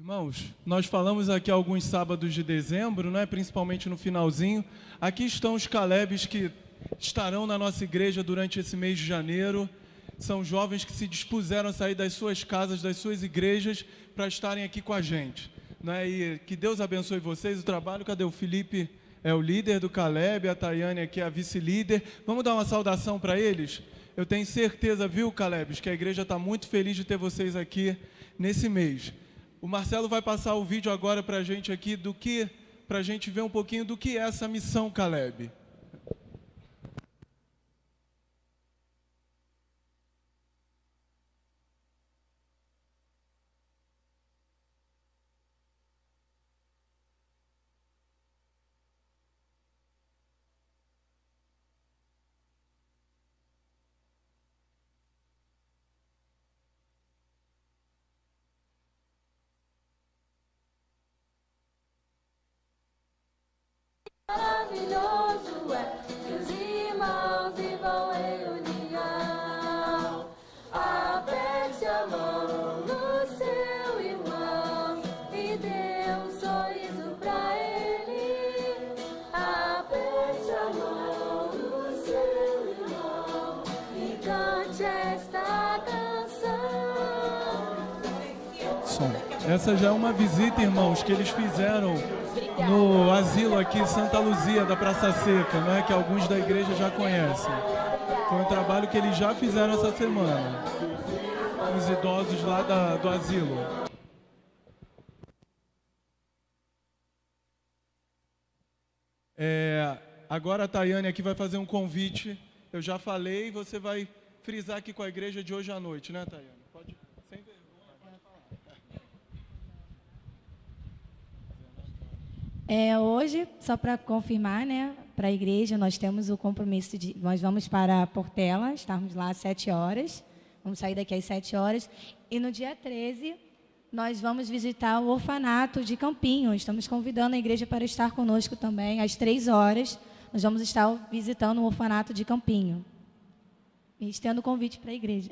Irmãos, nós falamos aqui alguns sábados de dezembro, né, principalmente no finalzinho. Aqui estão os Calebes que estarão na nossa igreja durante esse mês de janeiro. São jovens que se dispuseram a sair das suas casas, das suas igrejas, para estarem aqui com a gente, né? E que Deus abençoe vocês, o trabalho. Cadê o Felipe? É o líder do Caleb, a Tayane aqui é a vice-líder. Vamos dar uma saudação para eles? Eu tenho certeza, viu, Calebes, que a igreja está muito feliz de ter vocês aqui nesse mês. O Marcelo vai passar o vídeo agora para a gente aqui, para a gente ver um pouquinho do que é essa missão Caleb. Maravilhoso é que os irmãos vivam em união. Aperte a mão do seu irmão e dê um sorriso pra ele. Aperte a mão do seu irmão e cante esta canção. Essa já é uma visita, irmãos, que eles fizeram no asilo aqui Santa Luzia, da Praça Seca, não é, que alguns da igreja já conhecem. Foi um trabalho que eles já fizeram essa semana, os idosos lá do asilo. Agora a Tayane aqui vai fazer um convite. Eu já falei, você vai frisar aqui com a igreja de hoje à noite, né, Tayane? Pode, sem vergonha, pode falar. Hoje, só para confirmar, né, para a igreja, nós temos o compromisso nós vamos para Portela, estarmos lá às 7 horas, vamos sair daqui às 7 horas, e no dia 13, nós vamos visitar o orfanato de Campinho. Estamos convidando a igreja para estar conosco também, às 3 horas, nós vamos estar visitando o orfanato de Campinho. E estendo o convite para a igreja.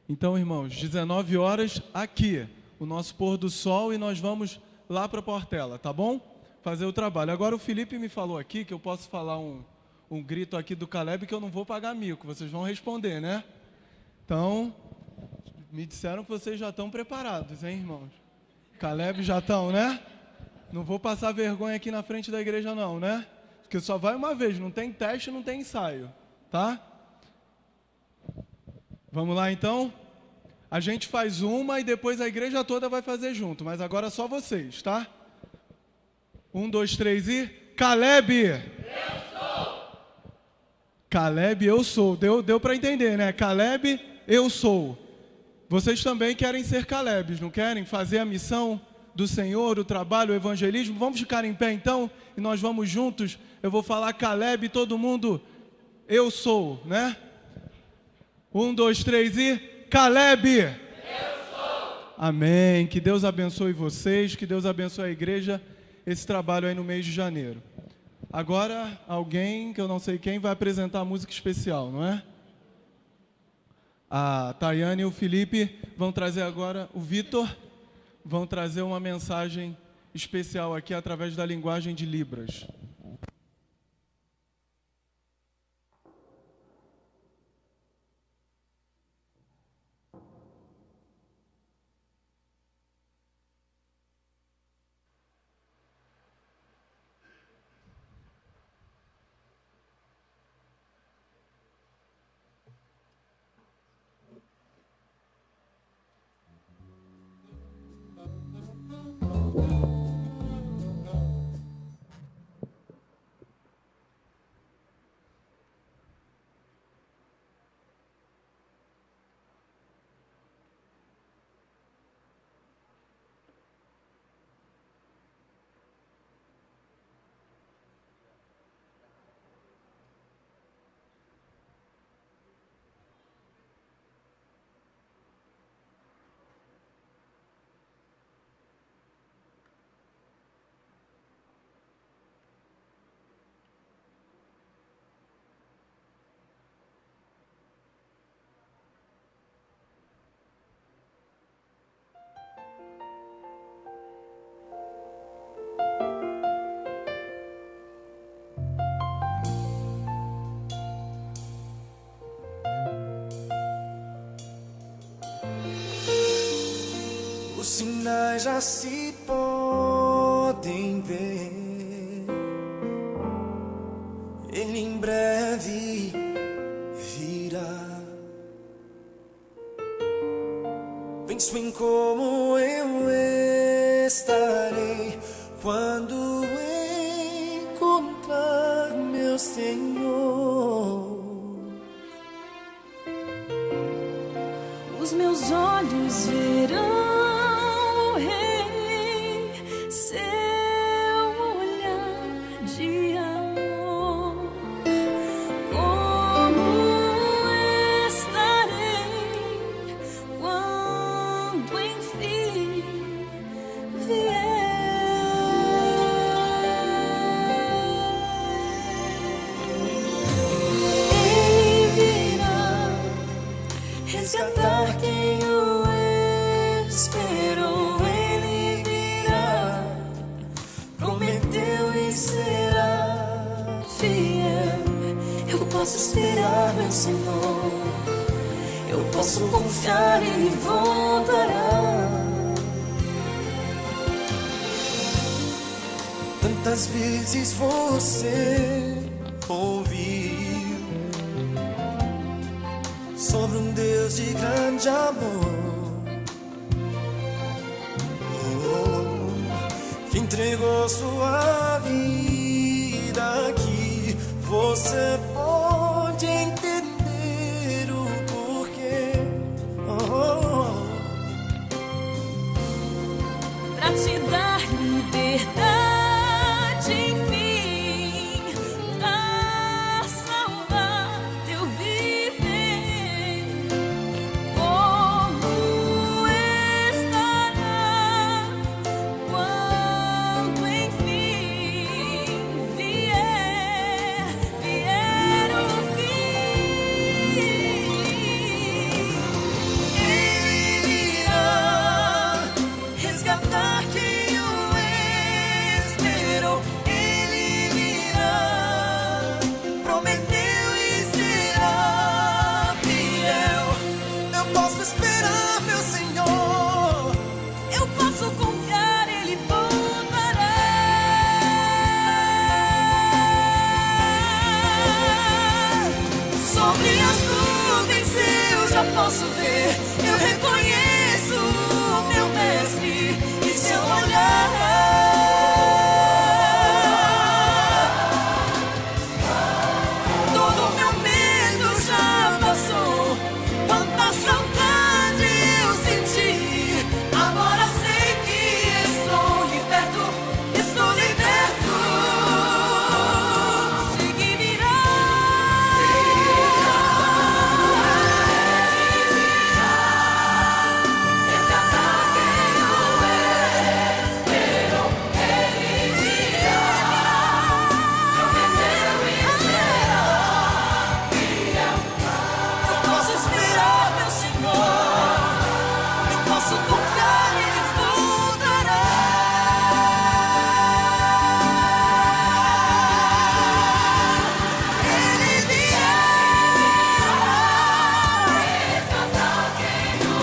Então, irmãos, 19 horas aqui, o nosso pôr do sol, e nós vamos lá para Portela, tá bom? Fazer o trabalho. Agora o Felipe me falou aqui que eu posso falar um grito aqui do Caleb que eu não vou pagar mico, vocês vão responder, né? Então, me disseram que vocês já estão preparados, hein, irmãos? Caleb já estão, né? Não vou passar vergonha aqui na frente da igreja não, né? Porque só vai uma vez, não tem teste, não tem ensaio, tá? Vamos lá então? A gente faz uma e depois a igreja toda vai fazer junto, mas agora só vocês, tá? 1, 2, 3 e... Caleb! Eu sou! Caleb, eu sou. Deu para entender, né? Caleb, eu sou. Vocês também querem ser Calebes, não querem? Fazer a missão do Senhor, o trabalho, o evangelismo. Vamos ficar em pé então? E nós vamos juntos. Eu vou falar Caleb, todo mundo, eu sou, né? 1, 2, 3 e... Caleb! Eu sou! Amém. Que Deus abençoe vocês, que Deus abençoe a igreja, esse trabalho aí no mês de janeiro. Agora, alguém, que eu não sei quem, vai apresentar a música especial, não é? A Tayane e o Felipe vão trazer agora, o Vitor, vão trazer uma mensagem especial aqui através da linguagem de Libras. sinais já se podem ver. Ele em breve virá. Penso em como eu estarei quando encontrar meu Senhor. Os meus olhos verão o Rei, seu olhar de amor. Como estarei quando enfim Ele virá resgatar quem o esperou. Ele virá, prometeu e será fiel. Eu posso esperar meu Senhor, eu posso confiar, Ele voltará. Tantas vezes você ouviu sobre um Deus de grande amor, que entregou sua vida aqui. Você pode entender o porquê. Pra te dar liberdade, enfim, pra salvar teu viver. Como estará quando enfim vier o fim? Ele irá resgatar quem o esperou. Ele virá, prometeu e será fiel. Eu posso esperar meu Senhor, Eu posso confiar, Ele voltará. Sobre as nuvens eu já posso ver. Eu reconheço o meu mestre e seu olhar. Todo meu medo já passou. Quanta saudade eu senti. Agora sei que estou liberto, estou liberto. Sei que virá. Resgatar quem o esperou. Ele virá, prometeu e será fiel. Eu posso esperar meu Senhor, eu posso confiar, Ele voltará. Ele virá, resgatar quem o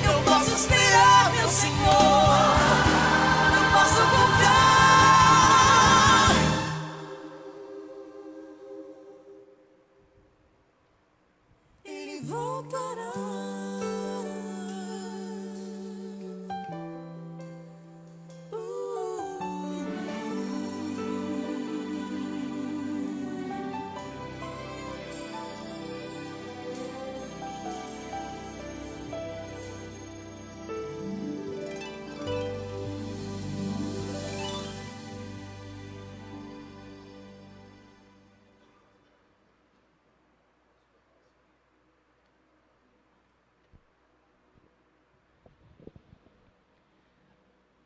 Eu posso esperar meu Senhor, eu posso confiar. Ele voltará.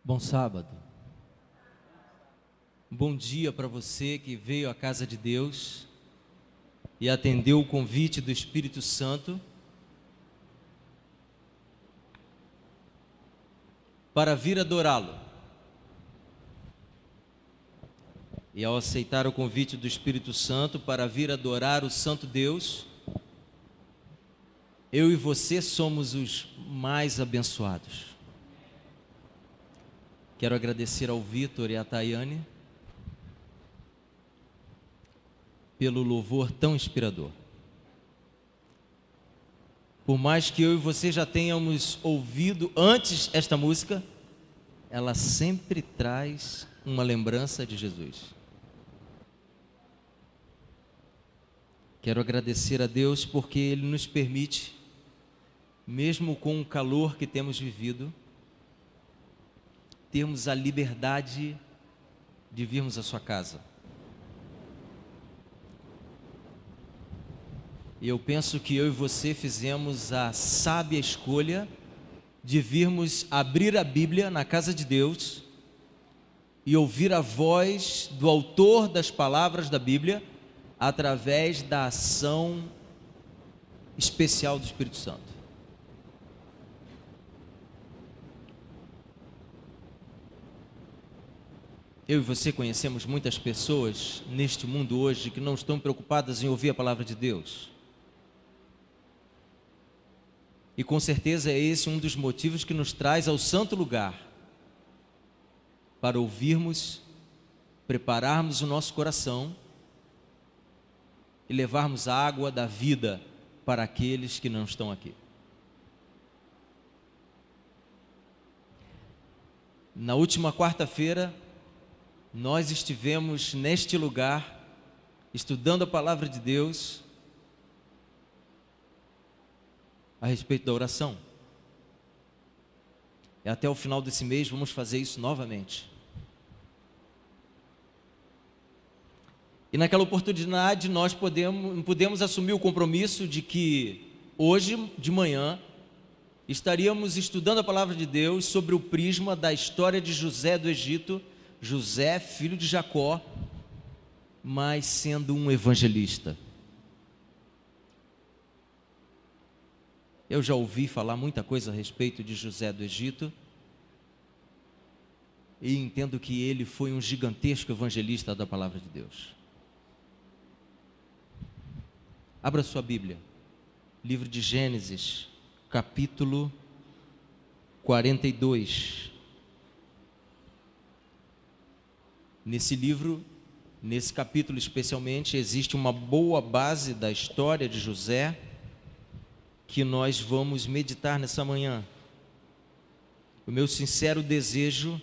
Bom sábado. Bom dia para você que veio à casa de Deus e atendeu o convite do Espírito Santo para vir adorá-lo. E ao aceitar o convite do Espírito Santo para vir adorar o Santo Deus, eu e você somos os mais abençoados. Quero agradecer ao Vitor e à Tayane pelo louvor tão inspirador. Por mais que eu e você já tenhamos ouvido antes esta música, ela sempre traz uma lembrança de Jesus. Quero agradecer a Deus porque Ele nos permite, mesmo com o calor que temos vivido, termos a liberdade de virmos à sua casa. E eu penso que eu e você fizemos a sábia escolha de virmos abrir a Bíblia na casa de Deus e ouvir a voz do autor das palavras da Bíblia através da ação especial do Espírito Santo. Eu e você conhecemos muitas pessoas neste mundo hoje que não estão preocupadas em ouvir a palavra de Deus. E com certeza é esse um dos motivos que nos traz ao santo lugar, para ouvirmos, prepararmos o nosso coração e levarmos a água da vida para aqueles que não estão aqui. Na última quarta-feira, nós estivemos neste lugar, estudando a palavra de Deus, a respeito da oração. E até o final desse mês vamos fazer isso novamente. E naquela oportunidade nós podemos assumir o compromisso de que hoje de manhã estaríamos estudando a palavra de Deus sobre o prisma da história de José do Egito, José, filho de Jacó, mas sendo um evangelista. Eu já ouvi falar muita coisa a respeito de José do Egito e entendo que ele foi um gigantesco evangelista da palavra de Deus. Abra sua Bíblia, livro de Gênesis, capítulo 42. Nesse livro, nesse capítulo especialmente, existe uma boa base da história de José que nós vamos meditar nessa manhã. O meu sincero desejo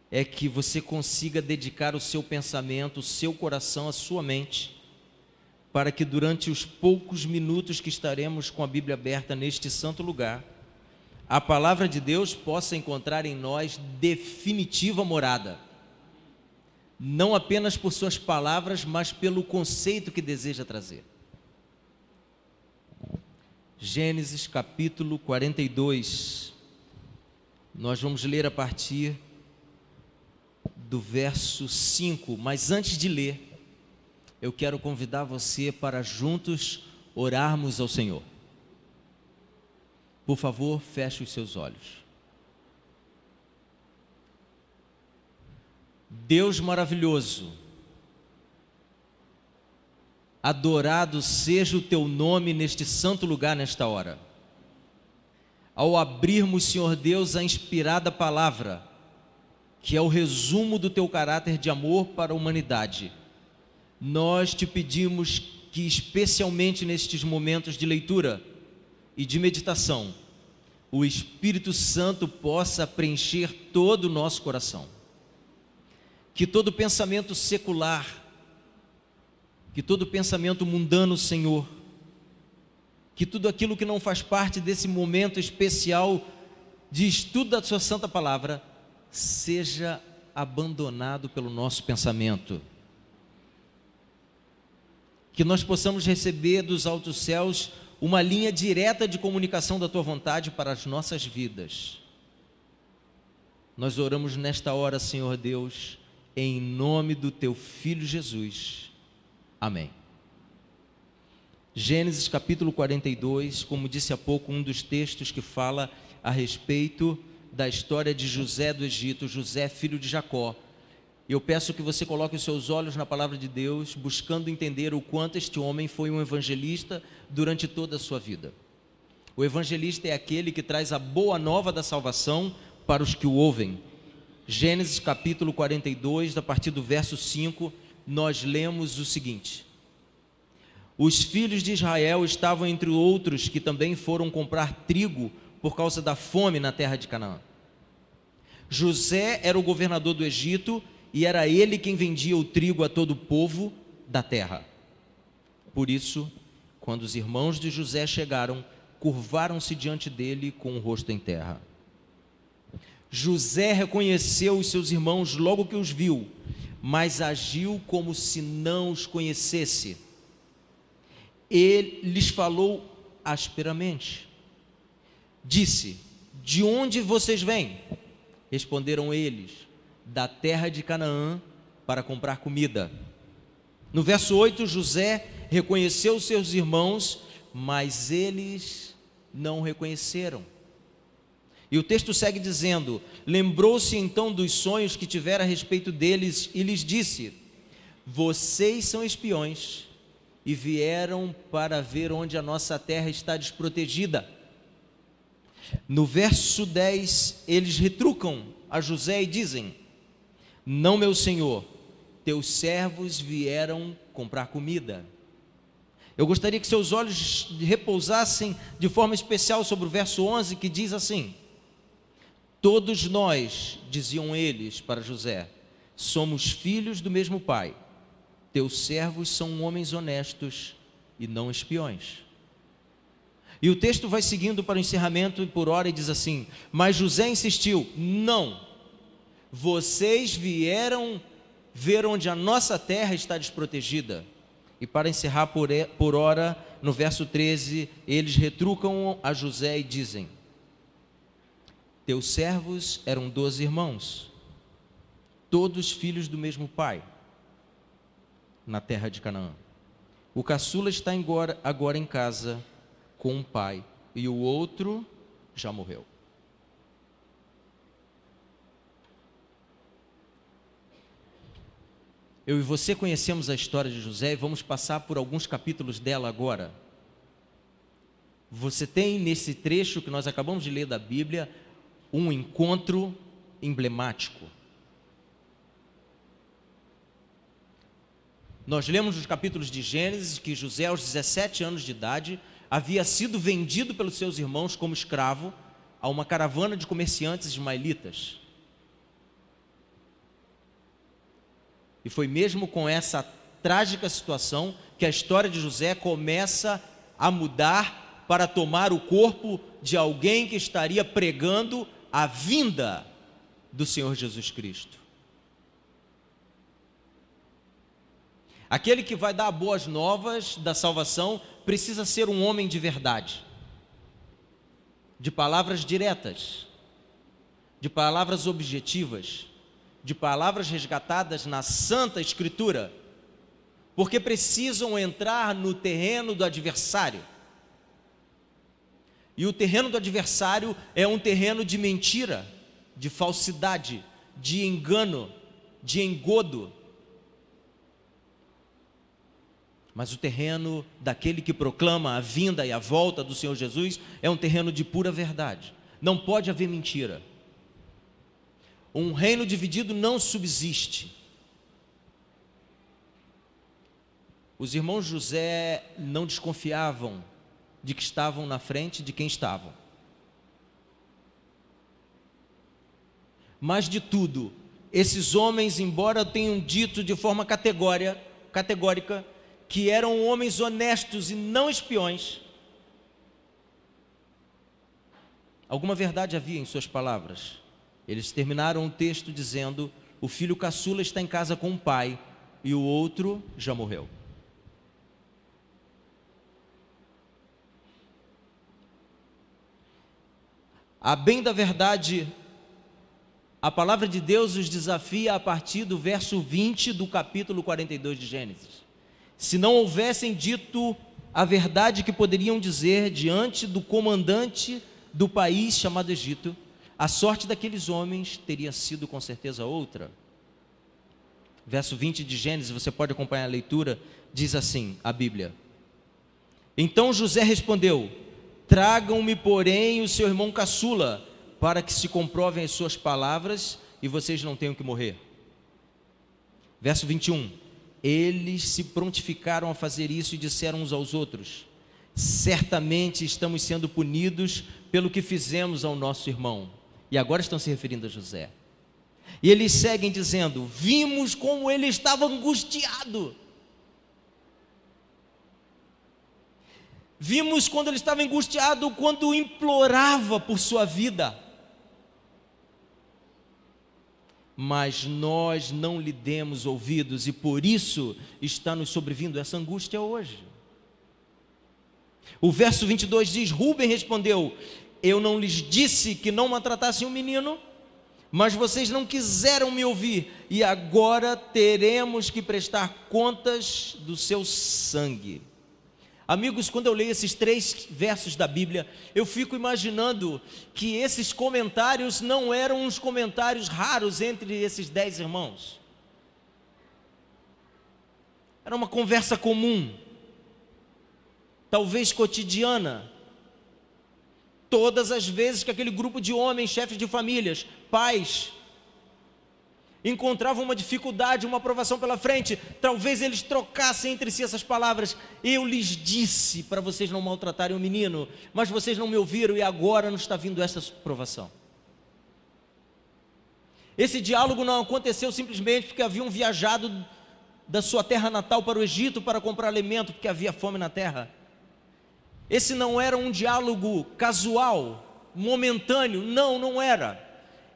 é que você consiga dedicar o seu pensamento, o seu coração, a sua mente, para que durante os poucos minutos que estaremos com a Bíblia aberta neste santo lugar, a palavra de Deus possa encontrar em nós definitiva morada, não apenas por suas palavras, mas pelo conceito que deseja trazer. Gênesis capítulo 42, nós vamos ler a partir do verso 5, mas antes de ler, eu quero convidar você para juntos orarmos ao Senhor. Por favor, feche os seus olhos. Deus maravilhoso, adorado seja o teu nome neste santo lugar nesta hora. Ao abrirmos, Senhor Deus, a inspirada palavra, que é o resumo do teu caráter de amor para a humanidade, nós te pedimos que, especialmente nestes momentos de leitura e de meditação, o Espírito Santo possa preencher todo o nosso coração. Que todo pensamento secular, que todo pensamento mundano, Senhor, que tudo aquilo que não faz parte desse momento especial de estudo da sua santa palavra, seja abandonado pelo nosso pensamento. Que nós possamos receber dos altos céus uma linha direta de comunicação da tua vontade para as nossas vidas. Nós oramos nesta hora, Senhor Deus, em nome do teu Filho Jesus. Amém. Gênesis capítulo 42, como disse há pouco, um dos textos que fala a respeito da história de José do Egito, José filho de Jacó. Eu peço que você coloque os seus olhos na palavra de Deus, buscando entender o quanto este homem foi um evangelista durante toda a sua vida. O evangelista é aquele que traz a boa nova da salvação para os que o ouvem. Gênesis capítulo 42, a partir do verso 5, nós lemos o seguinte: os filhos de Israel estavam entre outros que também foram comprar trigo por causa da fome na terra de Canaã. José era o governador do Egito e era ele quem vendia o trigo a todo o povo da terra. Por isso, quando os irmãos de José chegaram, curvaram-se diante dele com o rosto em terra. José reconheceu os seus irmãos logo que os viu, mas agiu como se não os conhecesse. Ele lhes falou asperamente. Disse: de onde vocês vêm? Responderam eles: da terra de Canaã, para comprar comida. No verso 8, José reconheceu seus irmãos, mas eles não o reconheceram. E o texto segue dizendo: lembrou-se então dos sonhos que tivera a respeito deles e lhes disse: vocês são espiões e vieram para ver onde a nossa terra está desprotegida. No verso 10, eles retrucam a José e dizem: não, meu senhor, teus servos vieram comprar comida. Eu gostaria que seus olhos repousassem de forma especial sobre o verso 11, que diz assim: todos nós, diziam eles para José, somos filhos do mesmo pai. Teus servos são homens honestos e não espiões. E o texto vai seguindo para o encerramento por hora e diz assim: mas José insistiu: não, vocês vieram ver onde a nossa terra está desprotegida. E para encerrar por hora, no verso 13, eles retrucam a José e dizem: teus servos eram 12 irmãos, todos filhos do mesmo pai, na terra de Canaã. O caçula está agora em casa com um pai, e o outro já morreu. Eu e você conhecemos a história de José e vamos passar por alguns capítulos dela agora. Você tem nesse trecho que nós acabamos de ler da Bíblia um encontro emblemático. Nós lemos nos capítulos de Gênesis que José, aos 17 anos de idade, havia sido vendido pelos seus irmãos como escravo a uma caravana de comerciantes ismaelitas. E foi mesmo com essa trágica situação que a história de José começa a mudar para tomar o corpo de alguém que estaria pregando a vinda do Senhor Jesus Cristo. Aquele que vai dar boas novas da salvação precisa ser um homem de verdade, de palavras diretas, de palavras objetivas, de palavras resgatadas na Santa Escritura, porque precisam entrar no terreno do adversário. E o terreno do adversário é um terreno de mentira, de falsidade, de engano, de engodo. Mas o terreno daquele que proclama a vinda e a volta do Senhor Jesus é um terreno de pura verdade. Não pode haver mentira. Um reino dividido não subsiste. Os irmãos José não desconfiavam de que estavam na frente de quem estavam. Mas de tudo, esses homens, embora tenham dito de forma categórica que eram homens honestos e não espiões, alguma verdade havia em suas palavras. Eles terminaram o texto dizendo: o filho caçula está em casa com o pai e o outro já morreu. A bem da verdade, a palavra de Deus os desafia a partir do verso 20 do capítulo 42 de Gênesis. Se não houvessem dito a verdade que poderiam dizer diante do comandante do país chamado Egito, a sorte daqueles homens teria sido com certeza outra. verso 20 de Gênesis, você pode acompanhar a leitura, diz assim, a Bíblia: então José respondeu: tragam-me, porém, o seu irmão caçula, para que se comprovem as suas palavras e vocês não tenham que morrer. Verso 21, eles se prontificaram a fazer isso e disseram uns aos outros: certamente estamos sendo punidos pelo que fizemos ao nosso irmão. E agora estão se referindo a José. E eles seguem dizendo: vimos como ele estava angustiado. Vimos quando ele estava angustiado, quando implorava por sua vida. Mas nós não lhe demos ouvidos e por isso está nos sobrevindo essa angústia hoje. O verso 22 diz: Rúben respondeu: eu não lhes disse que não maltratassem o menino, mas vocês não quiseram me ouvir, e agora teremos que prestar contas do seu sangue. Amigos, quando eu leio esses 3 versos da Bíblia, eu fico imaginando que esses comentários não eram uns comentários raros entre esses 10 irmãos. Era uma conversa comum, talvez cotidiana. Todas as vezes que aquele grupo de homens, chefes de famílias, pais, encontravam uma dificuldade, uma provação pela frente, talvez eles trocassem entre si essas palavras: eu lhes disse para vocês não maltratarem o menino, mas vocês não me ouviram e agora não está vindo essa provação. Esse diálogo não aconteceu simplesmente porque haviam viajado da sua terra natal para o Egito para comprar alimento, porque havia fome na terra. Esse não era um diálogo casual, momentâneo, não era.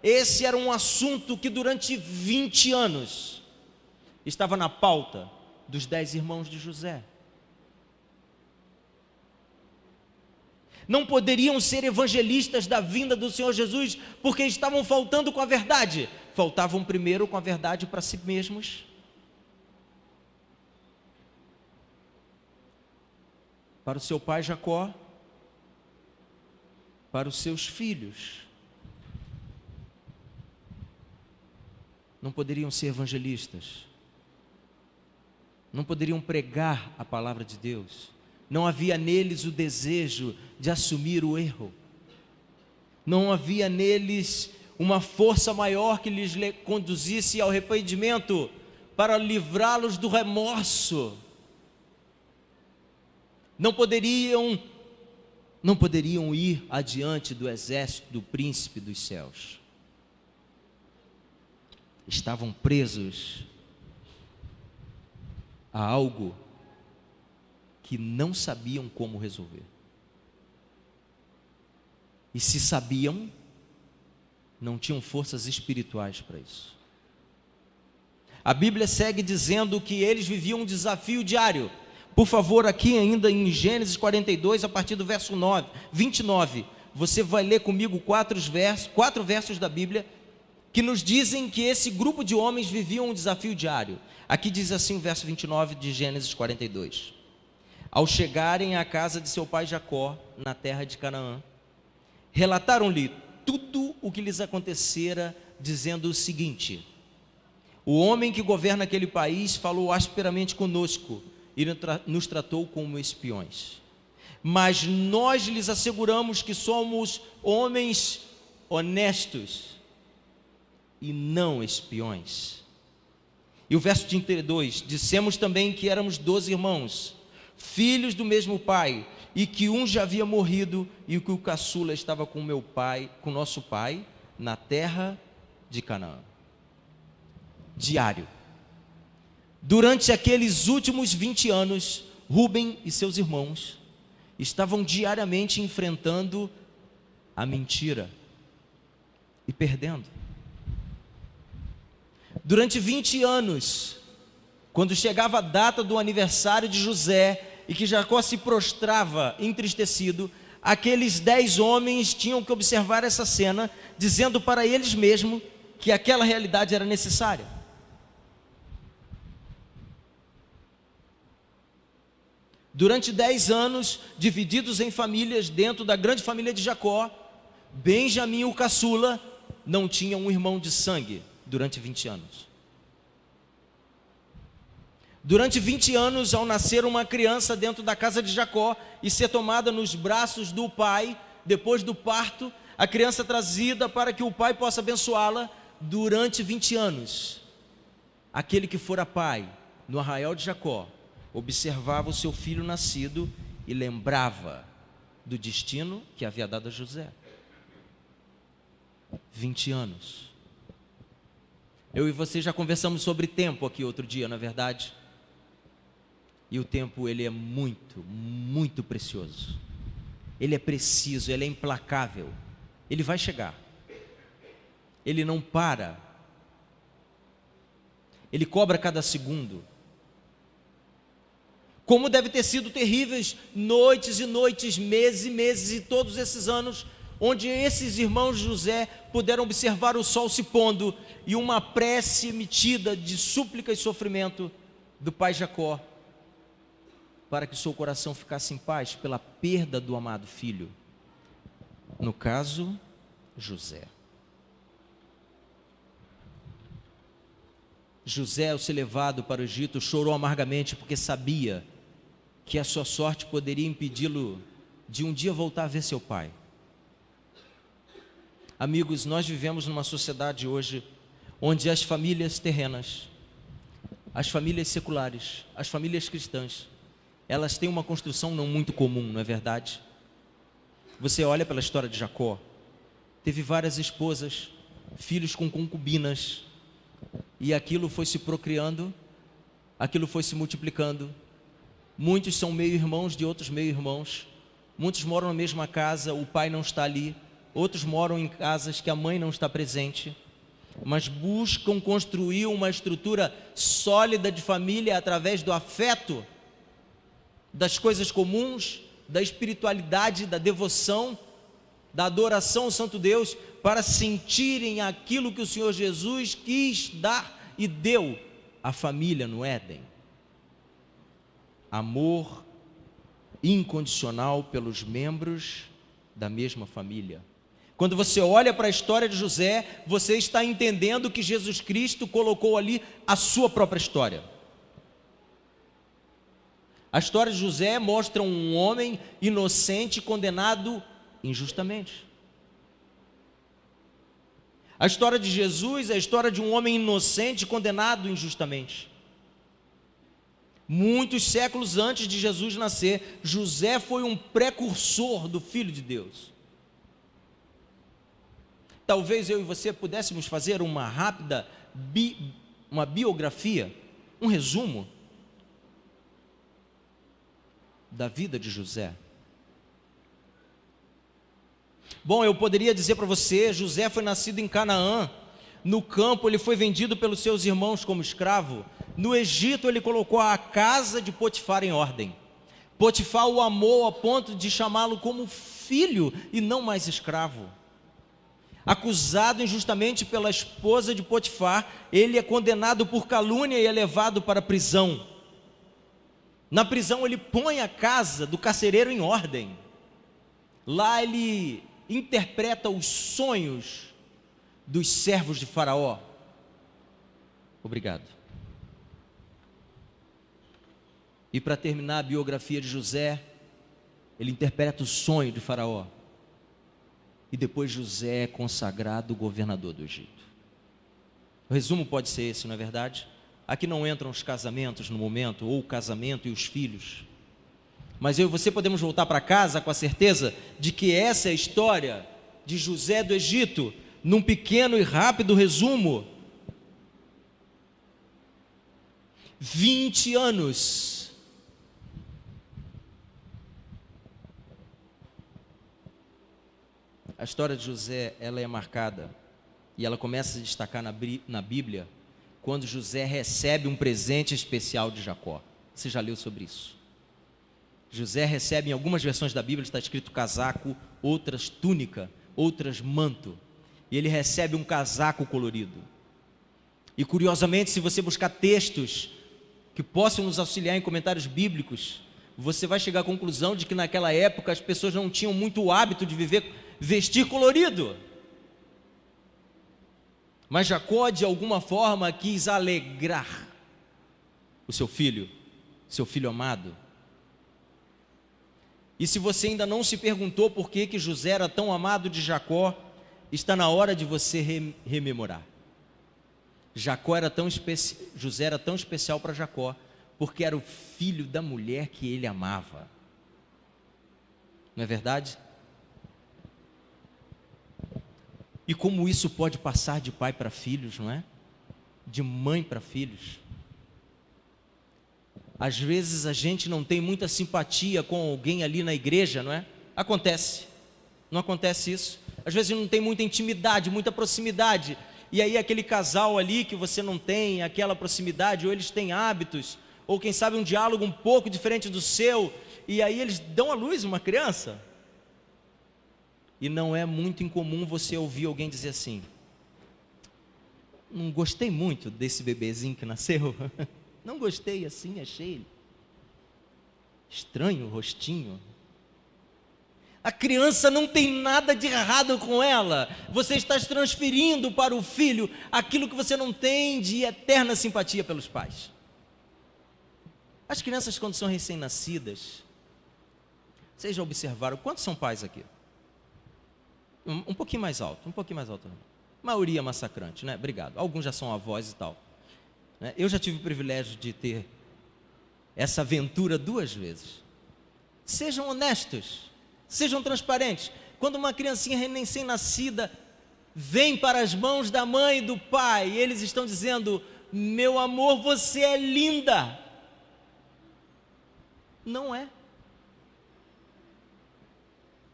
Esse era um assunto que durante 20 anos estava na pauta dos 10 irmãos de José. Não poderiam ser evangelistas da vinda do Senhor Jesus, porque estavam faltando com a verdade. Faltavam primeiro com a verdade para si mesmos. Para o seu pai Jacó, para os seus filhos. Não poderiam ser evangelistas, não poderiam pregar a palavra de Deus, não havia neles o desejo de assumir o erro, não havia neles uma força maior que lhes conduzisse ao arrependimento para livrá-los do remorso. Não poderiam ir adiante do exército do príncipe dos céus. Estavam presos a algo que não sabiam como resolver. E se sabiam, não tinham forças espirituais para isso. A Bíblia segue dizendo que eles viviam um desafio diário. Por favor, aqui ainda em Gênesis 42, a partir do verso 29, você vai ler comigo 4 versos da Bíblia que nos dizem que esse grupo de homens viviam um desafio diário. Aqui diz assim o verso 29 de Gênesis 42. Ao chegarem à casa de seu pai Jacó, na terra de Canaã, relataram-lhe tudo o que lhes acontecera, dizendo o seguinte: o homem que governa aquele país falou asperamente conosco e nos tratou como espiões. Mas nós lhes asseguramos que somos homens honestos e não espiões. E o verso 32, dissemos também que éramos 12 irmãos, filhos do mesmo pai, e que um já havia morrido e que o caçula estava com meu pai, com nosso pai, na terra de Canaã. Diário. Durante aqueles últimos 20 anos, Rúben e seus irmãos estavam diariamente enfrentando a mentira e perdendo. Durante 20 anos, quando chegava a data do aniversário de José e que Jacó se prostrava entristecido, aqueles 10 homens tinham que observar essa cena, dizendo para eles mesmos que aquela realidade era necessária. Durante 10 anos, divididos em famílias dentro da grande família de Jacó, Benjamim, o caçula, não tinha um irmão de sangue durante 20 anos. Durante 20 anos, ao nascer uma criança dentro da casa de Jacó e ser tomada nos braços do pai, depois do parto, a criança trazida para que o pai possa abençoá-la durante 20 anos. Aquele que fora pai no arraial de Jacó, observava o seu filho nascido e lembrava do destino que havia dado a José. 20 anos. Eu e você já conversamos sobre tempo aqui outro dia, não é verdade? E o tempo, ele é muito, muito precioso. Ele é preciso, ele é implacável. Ele vai chegar. Ele não para. Ele cobra cada segundo. Como deve ter sido terríveis noites e noites, meses e meses e todos esses anos, onde esses irmãos de José puderam observar o sol se pondo e uma prece emitida de súplica e sofrimento do pai Jacó, para que seu coração ficasse em paz pela perda do amado filho. No caso, José. José, ao ser levado para o Egito, chorou amargamente porque sabia que a sua sorte poderia impedi-lo de um dia voltar a ver seu pai. Amigos, nós vivemos numa sociedade hoje onde as famílias terrenas, as famílias seculares, as famílias cristãs, elas têm uma construção não muito comum, não é verdade? Você olha pela história de Jacó, teve várias esposas, filhos com concubinas, e aquilo foi se procriando, aquilo foi se multiplicando. Muitos são meio-irmãos de outros meio-irmãos, muitos moram na mesma casa, o pai não está ali, outros moram em casas que a mãe não está presente, mas buscam construir uma estrutura sólida de família através do afeto, das coisas comuns, da espiritualidade, da devoção, da adoração ao Santo Deus, para sentirem aquilo que o Senhor Jesus quis dar e deu à família no Éden. Amor incondicional pelos membros da mesma família. Quando você olha para a história de José, você está entendendo que Jesus Cristo colocou ali a sua própria história. A história de José mostra um homem inocente condenado injustamente. A história de Jesus é a história de um homem inocente condenado injustamente. Muitos séculos antes de Jesus nascer, José foi um precursor do Filho de Deus. Talvez eu e você pudéssemos fazer uma rápida uma biografia, um resumo da vida de José. Bom, eu poderia dizer para você, José foi nascido em Canaã, no campo ele foi vendido pelos seus irmãos como escravo, no Egito ele colocou a casa de Potifar em ordem. Potifar o amou a ponto de chamá-lo como filho e não mais escravo. Acusado injustamente pela esposa de Potifar, ele é condenado por calúnia e é levado para a prisão. Na prisão ele põe a casa do carcereiro em ordem. Lá ele interpreta os sonhos dos servos de Faraó. Obrigado. E para terminar a biografia de José, ele interpreta o sonho de Faraó. E depois José é consagrado governador do Egito. O resumo pode ser esse, não é verdade? Aqui não entram os casamentos no momento, ou o casamento e os filhos. Mas eu e você podemos voltar para casa com a certeza de que essa é a história de José do Egito, num pequeno e rápido resumo. 20 anos. A história de José, ela é marcada, e ela começa a se destacar na Bíblia, quando José recebe um presente especial de Jacó. Você já leu sobre isso? José recebe, em algumas versões da Bíblia, está escrito casaco, outras túnica, outras manto. E ele recebe um casaco colorido. E curiosamente, se você buscar textos que possam nos auxiliar em comentários bíblicos, você vai chegar à conclusão de que naquela época as pessoas não tinham muito o hábito de vestir colorido. Mas Jacó, de alguma forma, quis alegrar o seu filho amado. E se você ainda não se perguntou por que José era tão amado de Jacó, está na hora de você rememorar. José era tão especial para Jacó, porque era o filho da mulher que ele amava. Não é verdade? E como isso pode passar de pai para filhos, não é? De mãe para filhos. Às vezes a gente não tem muita simpatia com alguém ali na igreja, não é? Acontece. Não acontece isso? Às vezes não tem muita intimidade, muita proximidade. E aí aquele casal ali que você não tem aquela proximidade, ou eles têm hábitos, ou quem sabe um diálogo um pouco diferente do seu, e aí eles dão à luz uma criança. E não é muito incomum você ouvir alguém dizer assim: não gostei muito desse bebezinho que nasceu. Não gostei assim, achei estranho o rostinho. A criança não tem nada de errado com ela. Você está transferindo para o filho aquilo que você não tem de eterna simpatia pelos pais. As crianças, quando são recém-nascidas, vocês já observaram, quantos são pais aqui? Um pouquinho mais alto, maioria massacrante, né? Obrigado. Alguns já são avós e tal. Eu já tive o privilégio de ter essa aventura 2 vezes. Sejam honestos, sejam transparentes. Quando uma criancinha recém-nascida vem para as mãos da mãe e do pai, eles estão dizendo: meu amor, você é linda. Não é.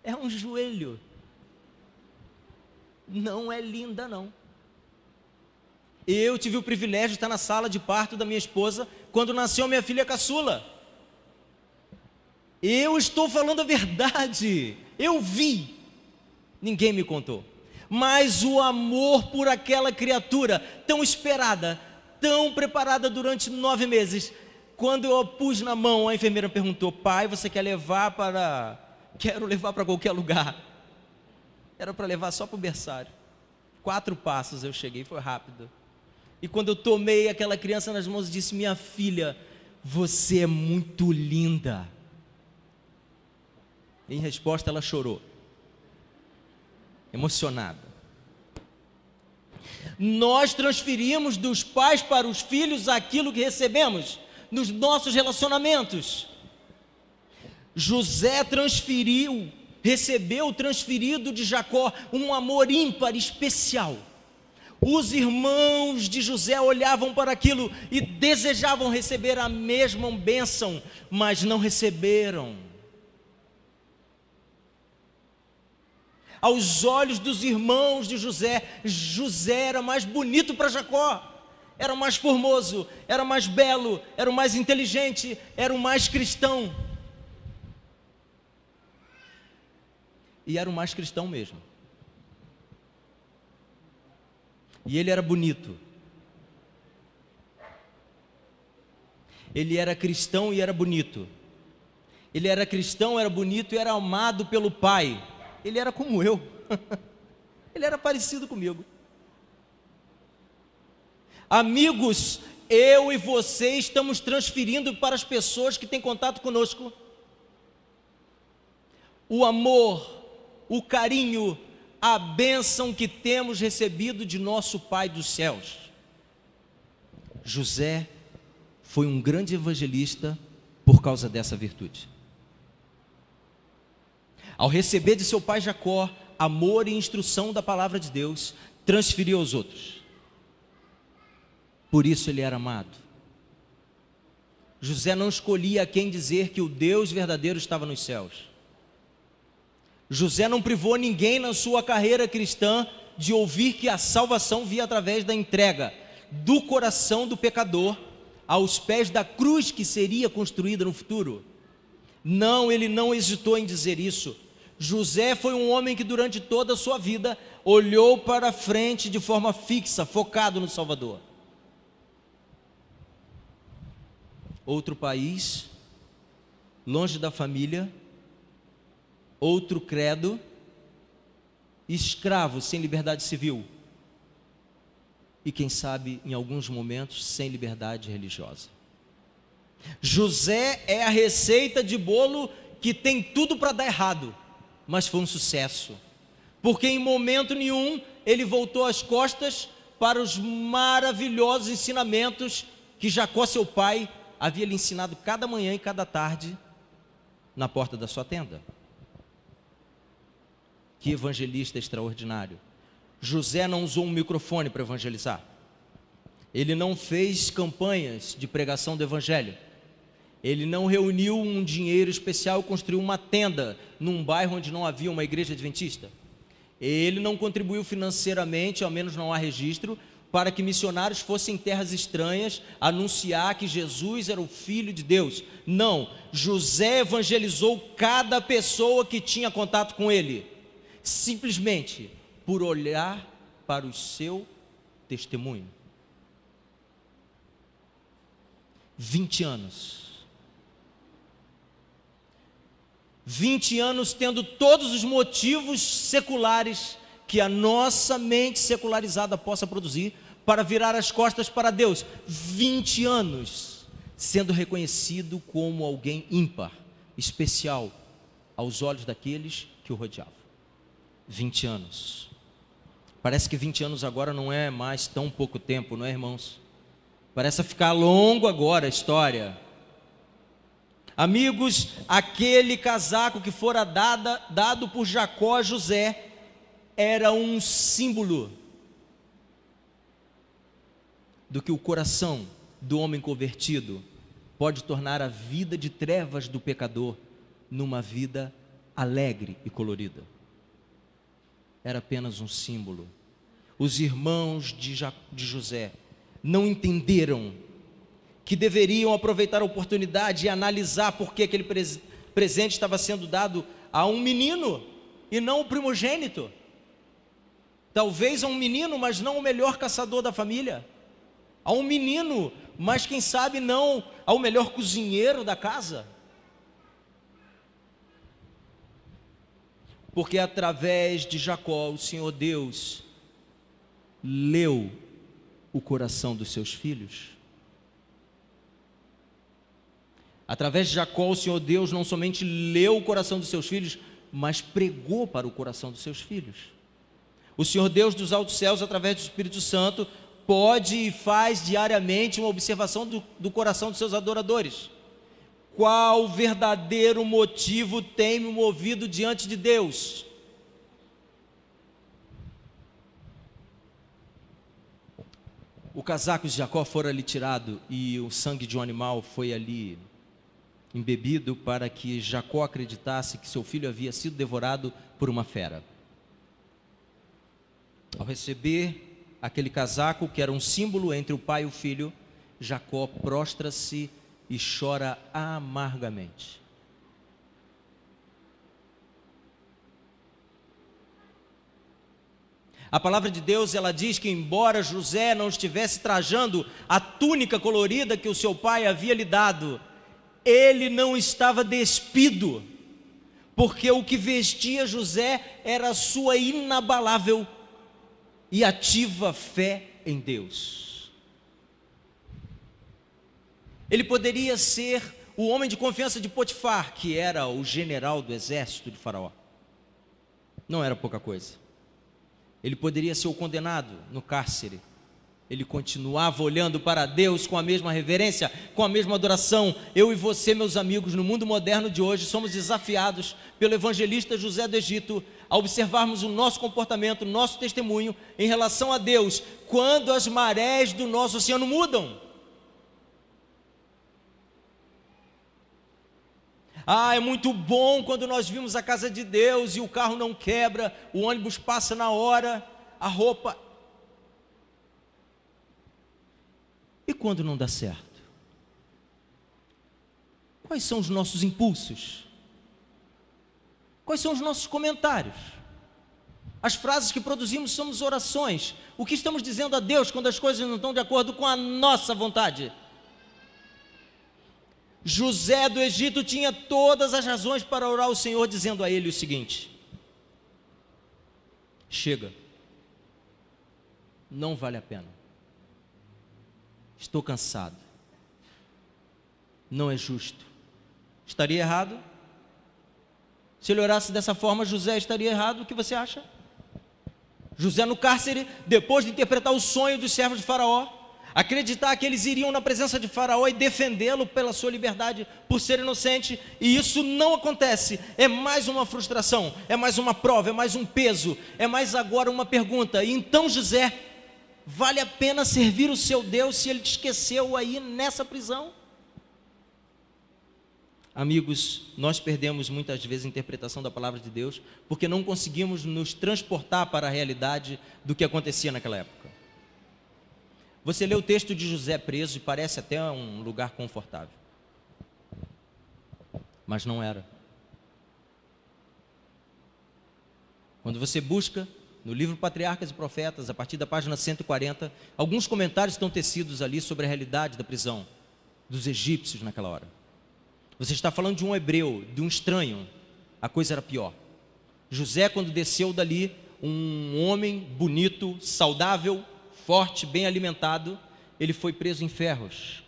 É um joelho. Não é linda, não. Eu tive o privilégio de estar na sala de parto da minha esposa quando nasceu minha filha caçula. Eu estou falando a verdade. Eu vi. Ninguém me contou. Mas o amor por aquela criatura tão esperada, tão preparada durante 9 meses. Quando eu a pus na mão, a enfermeira perguntou: pai, você quer levar para... Quero levar para qualquer lugar. Era para levar só para o berçário. 4 passos eu cheguei, foi rápido. E quando eu tomei aquela criança nas mãos, disse: minha filha, você é muito linda. Em resposta, ela chorou, emocionada. Nós transferimos dos pais para os filhos aquilo que recebemos nos nossos relacionamentos. José recebeu transferido de Jacó um amor ímpar, especial. Os irmãos de José olhavam para aquilo e desejavam receber a mesma bênção, mas não receberam. Aos olhos dos irmãos de José, José era mais bonito para Jacó, era mais formoso, era mais belo, era o mais inteligente, era o mais cristão. E era o mais cristão mesmo. E ele era bonito. Ele era cristão e era bonito. Ele era cristão, era bonito e era amado pelo pai. Ele era como eu. Ele era parecido comigo. Amigos, eu e você estamos transferindo para as pessoas que têm contato conosco o amor, o carinho, a bênção que temos recebido de nosso Pai dos céus. José foi um grande evangelista por causa dessa virtude. Ao receber de seu pai Jacó amor e instrução da palavra de Deus, transferiu aos outros. Por isso ele era amado. José não escolhia a quem dizer que o Deus verdadeiro estava nos céus. José não privou ninguém na sua carreira cristã de ouvir que a salvação via através da entrega do coração do pecador aos pés da cruz que seria construída no futuro. Não, ele não hesitou em dizer isso. José foi um homem que durante toda a sua vida olhou para frente de forma fixa, focado no Salvador. Outro país, longe da família, outro credo, escravo sem liberdade civil e quem sabe em alguns momentos sem liberdade religiosa. José é a receita de bolo que tem tudo para dar errado, mas foi um sucesso, porque em momento nenhum ele voltou as costas para os maravilhosos ensinamentos que Jacó, seu pai, havia lhe ensinado cada manhã e cada tarde na porta da sua tenda. Que evangelista extraordinário. José não usou um microfone para evangelizar. Ele não fez campanhas de pregação do evangelho. Ele não reuniu um dinheiro especial e construiu uma tenda num bairro onde não havia uma igreja adventista. Ele não contribuiu financeiramente, ao menos não há registro, para que missionários fossem em terras estranhas anunciar que Jesus era o Filho de Deus. Não, José evangelizou cada pessoa que tinha contato com ele, simplesmente por olhar para o seu testemunho. 20 anos. 20 anos tendo todos os motivos seculares que a nossa mente secularizada possa produzir para virar as costas para Deus. 20 anos sendo reconhecido como alguém ímpar, especial aos olhos daqueles que o rodeavam. 20 anos. Parece que 20 anos agora não é mais tão pouco tempo, não é, irmãos? Parece ficar longo agora a história. Amigos, aquele casaco que fora dado por Jacó a José era um símbolo do que o coração do homem convertido pode tornar a vida de trevas do pecador numa vida alegre e colorida. Era apenas um símbolo. Os irmãos de José não entenderam que deveriam aproveitar a oportunidade e analisar por que aquele presente estava sendo dado a um menino e não o primogênito. Talvez a um menino, mas não o melhor caçador da família. A um menino, mas quem sabe não ao melhor cozinheiro da casa. Porque através de Jacó, o Senhor Deus leu o coração dos seus filhos. Através de Jacó, o Senhor Deus não somente leu o coração dos seus filhos, mas pregou para o coração dos seus filhos. O Senhor Deus dos altos céus, através do Espírito Santo, pode e faz diariamente uma observação do coração dos seus adoradores. Qual verdadeiro motivo tem me movido diante de Deus? O casaco de Jacó fora ali tirado e o sangue de um animal foi ali embebido para que Jacó acreditasse que seu filho havia sido devorado por uma fera. Ao receber aquele casaco, que era um símbolo entre o pai e o filho, Jacó prostra-se e chora amargamente. A palavra de Deus, ela diz que embora José não estivesse trajando a túnica colorida que o seu pai havia lhe dado, ele não estava despido, porque o que vestia José era a sua inabalável e ativa fé em Deus. Ele poderia ser o homem de confiança de Potifar, que era o general do exército de Faraó. Não era pouca coisa. Ele poderia ser o condenado no cárcere. Ele continuava olhando para Deus com a mesma reverência, com a mesma adoração. Eu e você, meus amigos, no mundo moderno de hoje, somos desafiados pelo evangelista José do Egito a observarmos o nosso comportamento, o nosso testemunho em relação a Deus, quando as marés do nosso oceano mudam. É muito bom quando nós vimos a casa de Deus e o carro não quebra, o ônibus passa na hora, a roupa. E quando não dá certo? Quais são os nossos impulsos? Quais são os nossos comentários? As frases que produzimos somos orações. O que estamos dizendo a Deus quando as coisas não estão de acordo com a nossa vontade? José do Egito tinha todas as razões para orar ao Senhor, dizendo a ele o seguinte: chega, não vale a pena, estou cansado. não é justo. Estaria errado? Se ele orasse dessa forma, José estaria errado? O que você acha? José no cárcere, depois de interpretar o sonho dos servos de Faraó, acreditar que eles iriam na presença de Faraó e defendê-lo pela sua liberdade, por ser inocente, e isso não acontece. É mais uma frustração, é mais uma prova, é mais um peso, é mais agora uma pergunta. E então José, vale a pena servir o seu Deus se ele te esqueceu aí nessa prisão? Amigos, nós perdemos muitas vezes a interpretação da palavra de Deus porque não conseguimos nos transportar para a realidade do que acontecia naquela época. Você lê o texto de José preso e parece até um lugar confortável, mas não era. Quando você busca no livro Patriarcas e Profetas, a partir da página 140, alguns comentários estão tecidos ali sobre a realidade da prisão dos egípcios naquela hora. Você está falando de um hebreu, de um estranho. A coisa era pior. José, quando desceu dali, um homem bonito, saudável, forte, bem alimentado, ele foi preso em ferros,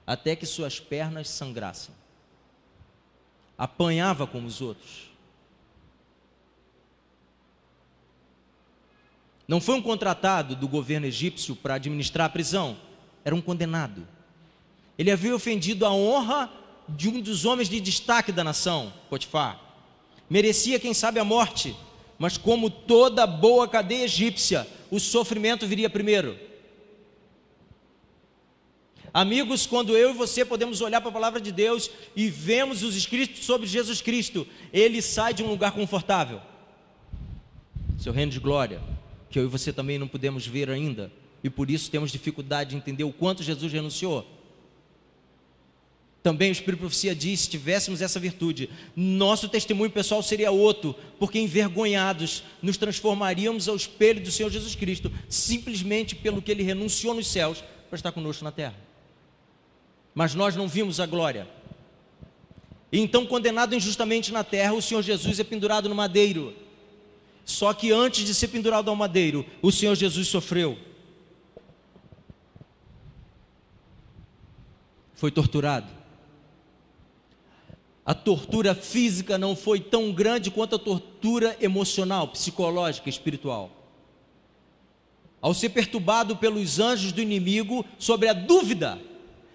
até que suas pernas sangrassem. Apanhava como os outros. Não foi um contratado do governo egípcio para administrar a prisão, era um condenado. Ele havia ofendido a honra de um dos homens de destaque da nação, Potifar. Merecia, quem sabe, a morte, mas como toda boa cadeia egípcia, o sofrimento viria primeiro. Amigos, quando eu e você podemos olhar para a palavra de Deus e vemos os escritos sobre Jesus Cristo, ele sai de um lugar confortável, seu reino de glória, que eu e você também não podemos ver ainda, e por isso temos dificuldade de entender o quanto Jesus renunciou. Também o Espírito de Profecia diz, se tivéssemos essa virtude, nosso testemunho pessoal seria outro, porque envergonhados nos transformaríamos ao espelho do Senhor Jesus Cristo, simplesmente pelo que Ele renunciou nos céus para estar conosco na terra. Mas nós não vimos a glória. E então, condenado injustamente na terra, o Senhor Jesus é pendurado no madeiro. Só que antes de ser pendurado ao madeiro, o Senhor Jesus sofreu. Foi torturado. A tortura física não foi tão grande quanto a tortura emocional, psicológica, espiritual. Ao ser perturbado pelos anjos do inimigo sobre a dúvida,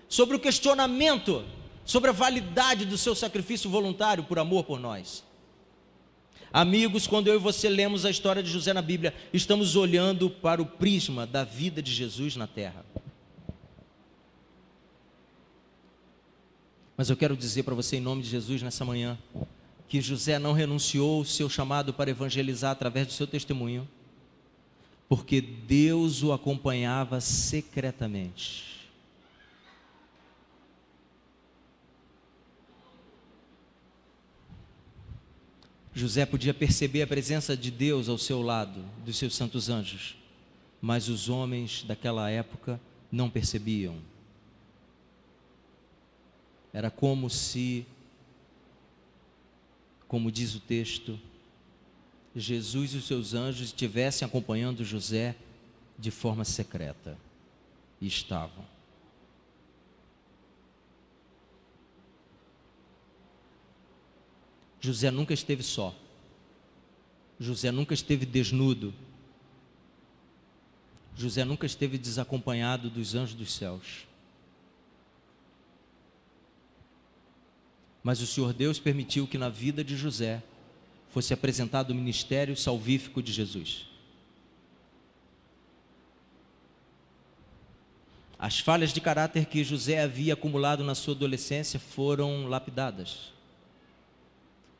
sobre o questionamento, sobre a validade do seu sacrifício voluntário por amor por nós. Amigos, quando eu e você lemos a história de José na Bíblia, estamos olhando para o prisma da vida de Jesus na terra. Mas eu quero dizer para você, em nome de Jesus, nessa manhã, que José não renunciou ao seu chamado para evangelizar através do seu testemunho, porque Deus o acompanhava secretamente. José podia perceber a presença de Deus ao seu lado, dos seus santos anjos, mas os homens daquela época não percebiam. Era como se, como diz o texto, Jesus e os seus anjos estivessem acompanhando José de forma secreta. E estavam. José nunca esteve só. José nunca esteve desnudo. José nunca esteve desacompanhado dos anjos dos céus. Mas o Senhor Deus permitiu que na vida de José fosse apresentado o ministério salvífico de Jesus. As falhas de caráter que José havia acumulado na sua adolescência foram lapidadas.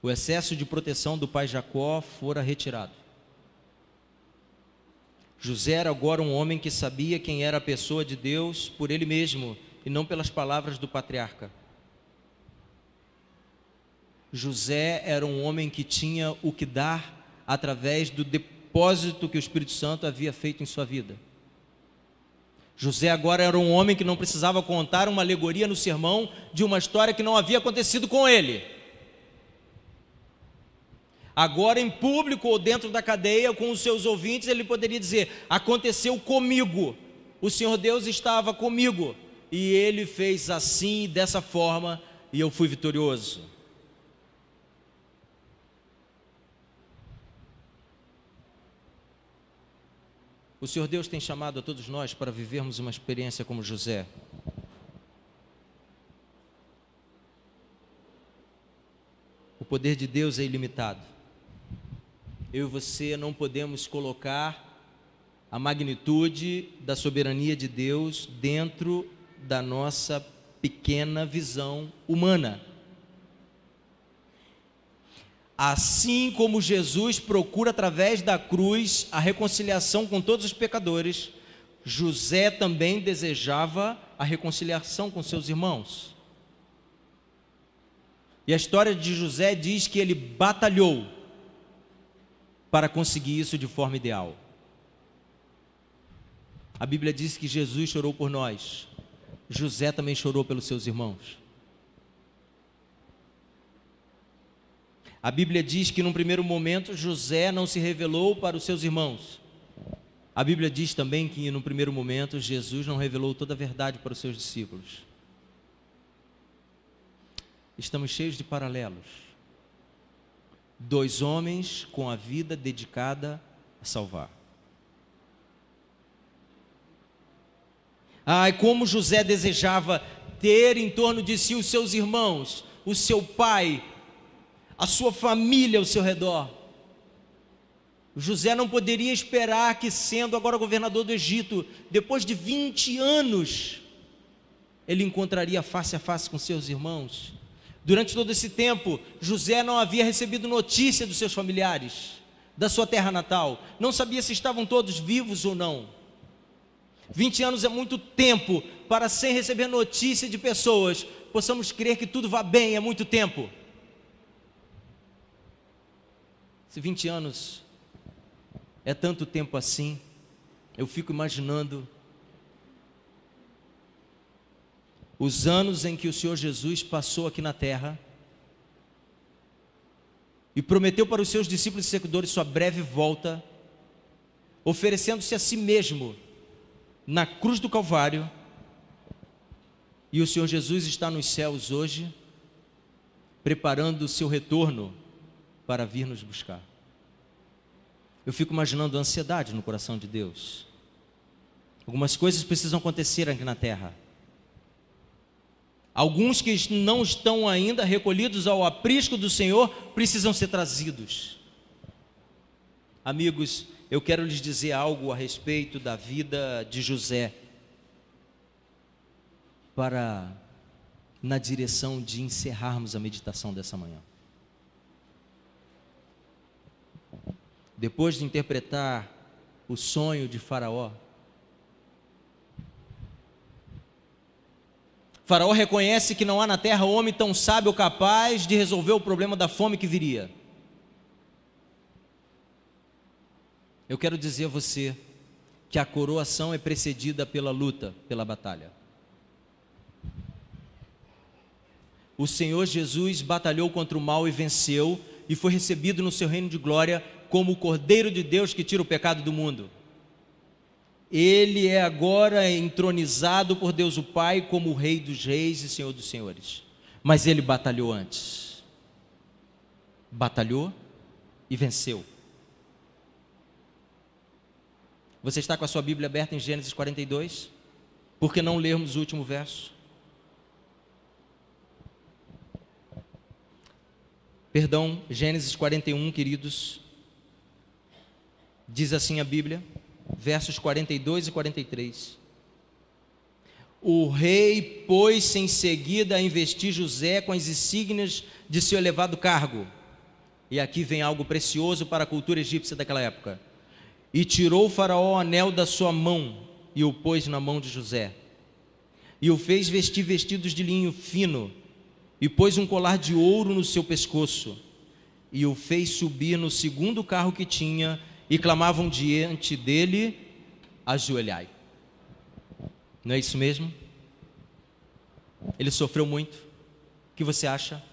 O excesso de proteção do pai Jacó fora retirado. José era agora um homem que sabia quem era a pessoa de Deus por ele mesmo e não pelas palavras do patriarca. José era um homem que tinha o que dar através do depósito que o Espírito Santo havia feito em sua vida. José agora era um homem que não precisava contar uma alegoria no sermão de uma história que não havia acontecido com ele. Agora, em público ou dentro da cadeia, com os seus ouvintes, ele poderia dizer: aconteceu comigo, o Senhor Deus estava comigo. e ele fez assim, dessa forma, e eu fui vitorioso. O Senhor Deus tem chamado a todos nós para vivermos uma experiência como José. O poder de Deus é ilimitado. Eu e você não podemos colocar a magnitude da soberania de Deus dentro da nossa pequena visão humana. Assim como Jesus procura através da cruz a reconciliação com todos os pecadores, José também desejava a reconciliação com seus irmãos. E a história de José diz que ele batalhou para conseguir isso de forma ideal. A Bíblia diz que Jesus chorou por nós. José também chorou pelos seus irmãos. A Bíblia diz que num primeiro momento José não se revelou para os seus irmãos. A Bíblia diz também que num primeiro momento Jesus não revelou toda a verdade para os seus discípulos. Estamos cheios de paralelos. Dois homens com a vida dedicada a salvar. Ai, como José desejava ter em torno de si os seus irmãos, o seu pai, a sua família ao seu redor. José não poderia esperar que, sendo agora governador do Egito, depois de 20 anos, ele encontraria face a face com seus irmãos. Durante todo esse tempo, José não havia recebido notícia dos seus familiares, da sua terra natal, não sabia se estavam todos vivos ou não. 20 anos é muito tempo para, sem receber notícia de pessoas, possamos crer que tudo vá bem, é muito tempo. Se 20 anos é tanto tempo assim, eu fico imaginando os anos em que o Senhor Jesus passou aqui na terra e prometeu para os seus discípulos e seguidores sua breve volta, oferecendo-se a si mesmo na cruz do Calvário, e o Senhor Jesus está nos céus hoje, preparando o seu retorno para vir nos buscar. Eu fico imaginando a ansiedade no coração de Deus. Algumas coisas precisam acontecer aqui na terra. Alguns que não estão ainda recolhidos ao aprisco do Senhor precisam ser trazidos. Amigos, eu quero lhes dizer algo a respeito da vida de José, para na direção de encerrarmos a meditação dessa manhã. Depois de interpretar o sonho de Faraó, Faraó reconhece que não há na terra homem tão sábio ou capaz de resolver o problema da fome que viria. Eu quero dizer a você que a coroação é precedida pela luta, pela batalha. O Senhor Jesus batalhou contra o mal e venceu, e foi recebido no seu reino de glória como o Cordeiro de Deus que tira o pecado do mundo. Ele é agora entronizado por Deus o Pai como o Rei dos Reis e Senhor dos Senhores. Mas ele batalhou antes. Batalhou e venceu. Você está com a sua Bíblia aberta em Gênesis 42? Por que não lermos o último verso? Perdão, Gênesis 41, queridos. Diz assim a Bíblia, versos 42 e 43. O rei pôs-se em seguida a investir José com as insígnias de seu elevado cargo. E aqui vem algo precioso para a cultura egípcia daquela época. E tirou o faraó o anel da sua mão e o pôs na mão de José. E o fez vestir vestidos de linho fino e pôs um colar de ouro no seu pescoço. E o fez subir no segundo carro que tinha e clamavam diante dele: ajoelhai. Não é isso mesmo? Ele sofreu muito. O que você acha?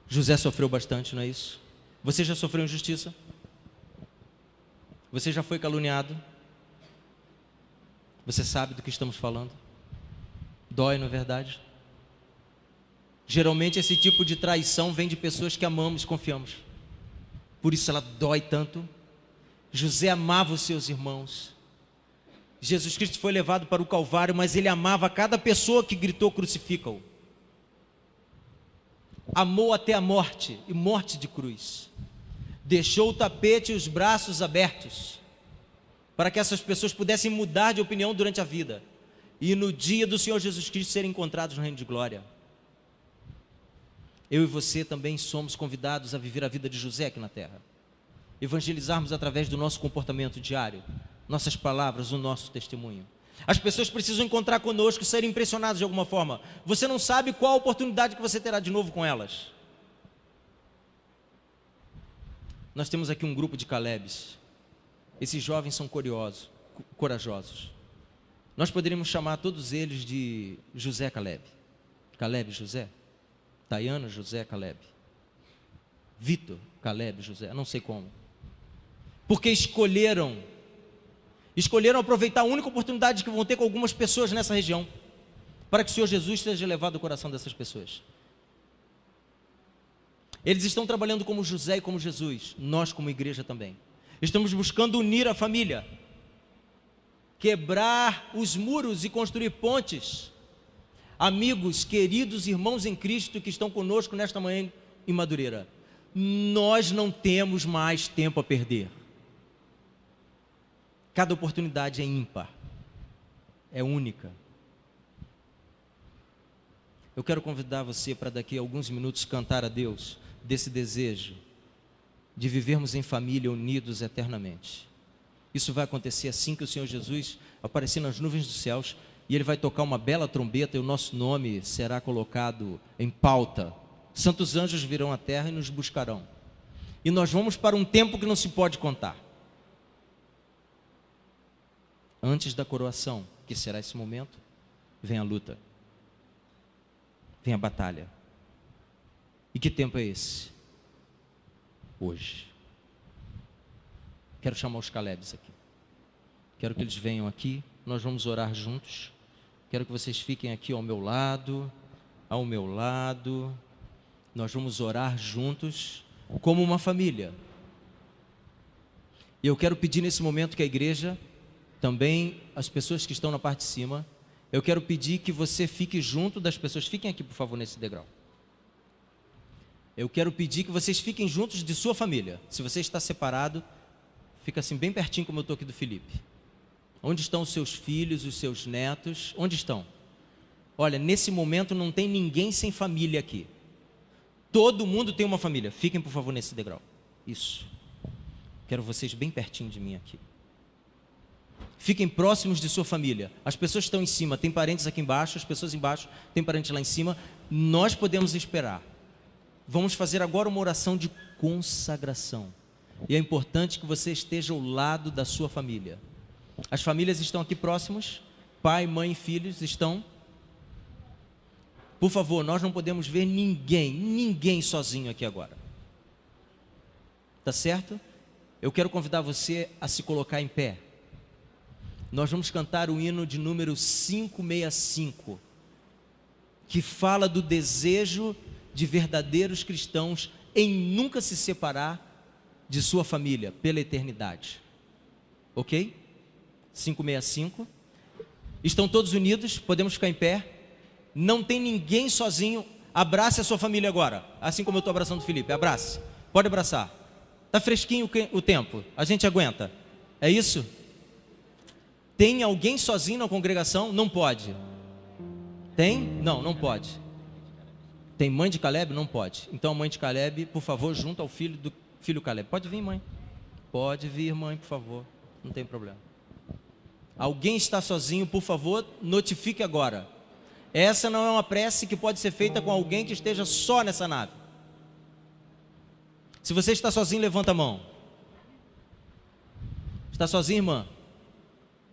José sofreu bastante, não é isso? Você já sofreu injustiça? Você já foi caluniado? Você sabe do que estamos falando? Dói, não é verdade? Geralmente esse tipo de traição vem de pessoas que amamos, confiamos. Por isso ela dói tanto. José amava os seus irmãos. Jesus Cristo foi levado para o Calvário, mas ele amava cada pessoa que gritou crucifica-o. Amou até a morte, e morte de cruz. Deixou o tapete e os braços abertos, para que essas pessoas pudessem mudar de opinião durante a vida, e no dia do Senhor Jesus Cristo serem encontrados no reino de glória. Eu e você também somos convidados a viver a vida de José aqui na terra. Evangelizarmos através do nosso comportamento diário, nossas palavras, o nosso testemunho. As pessoas precisam encontrar conosco e serem impressionadas de alguma forma. Você não sabe qual a oportunidade que você terá de novo com elas. Nós temos aqui um grupo de Calebes. Esses jovens são corajosos. Nós poderíamos chamar todos eles de José Caleb. Caleb José. Tayana José Caleb. Vitor Caleb José. Não sei como. Porque escolheram aproveitar a única oportunidade que vão ter com algumas pessoas nessa região, para que o Senhor Jesus seja levado ao coração dessas pessoas. Eles estão trabalhando como José e como Jesus, nós como igreja também. Estamos buscando unir a família, quebrar os muros e construir pontes. Amigos, queridos irmãos em Cristo que estão conosco nesta manhã em Madureira, nós não temos mais tempo a perder. Cada oportunidade é ímpar, é única. Eu quero convidar você para daqui a alguns minutos cantar a Deus desse desejo de vivermos em família unidos eternamente. Isso vai acontecer assim que o Senhor Jesus aparecer nas nuvens dos céus e Ele vai tocar uma bela trombeta e o nosso nome será colocado em pauta. Santos anjos virão à terra e nos buscarão. E nós vamos para um tempo que não se pode contar. Antes da coroação, que será esse momento, vem a luta, vem a batalha. E que tempo é esse? Hoje. Quero chamar os Calebes aqui. Quero que eles venham aqui, nós vamos orar juntos. Quero que vocês fiquem aqui ao meu lado. Nós vamos orar juntos, como uma família. E eu quero pedir nesse momento que a igreja, também as pessoas que estão na parte de cima, eu quero pedir que você fique junto das pessoas. Fiquem aqui, por favor, nesse degrau. Eu quero pedir que vocês fiquem juntos de sua família. Se você está separado, fica assim bem pertinho como eu estou aqui do Felipe. Onde estão os seus filhos, os seus netos? Onde estão? Olha, nesse momento não tem ninguém sem família aqui. Todo mundo tem uma família. Fiquem, por favor, nesse degrau. Isso. Quero vocês bem pertinho de mim aqui. Fiquem próximos de sua família. As pessoas estão em cima, tem parentes aqui embaixo, as pessoas embaixo, tem parentes lá em cima. Nós podemos esperar. Vamos fazer agora uma oração de consagração. E é importante que você esteja ao lado da sua família. As famílias estão aqui próximos, pai, mãe e filhos estão. Por favor, nós não podemos ver ninguém sozinho aqui agora. Tá certo? Eu quero convidar você a se colocar em pé. Nós vamos cantar o hino de número 565, que fala do desejo de verdadeiros cristãos em nunca se separar de sua família pela eternidade. Ok? 565. Estão todos unidos? Podemos ficar em pé? Não tem ninguém sozinho. Abrace a sua família agora, assim como eu estou abraçando o Felipe. Abrace. Pode abraçar. Está fresquinho o tempo. A gente aguenta. É isso? Tem alguém sozinho na congregação? Não pode. Tem? Não, não pode. Tem mãe de Caleb? Não pode. Então a mãe de Caleb, por favor, junto ao filho Caleb. Pode vir, mãe. Pode vir, mãe, por favor. Não tem problema. Alguém está sozinho, por favor, notifique agora. Essa não é uma prece que pode ser feita com alguém que esteja só nessa nave. Se você está sozinho, levanta a mão. Está sozinho, irmã?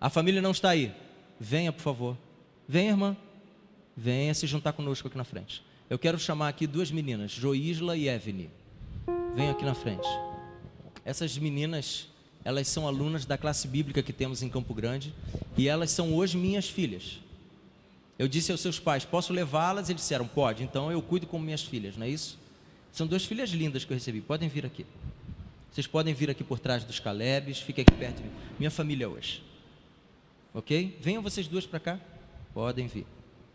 A família não está aí. Venha, por favor. Venha, irmã. Venha se juntar conosco aqui na frente. Eu quero chamar aqui duas meninas, Joisla e Evne. Venham aqui na frente. Essas meninas Elas são alunas da classe bíblica que temos em Campo Grande e elas são hoje minhas filhas. Eu disse aos seus pais, posso levá-las? Eles disseram, pode. Então eu cuido como minhas filhas, não é isso? São 2 filhas lindas que eu recebi. Podem vir aqui. Vocês podem vir aqui por trás dos Calebes. Fiquem aqui perto de mim. Minha família hoje. Ok? Venham vocês 2 para cá. Podem vir.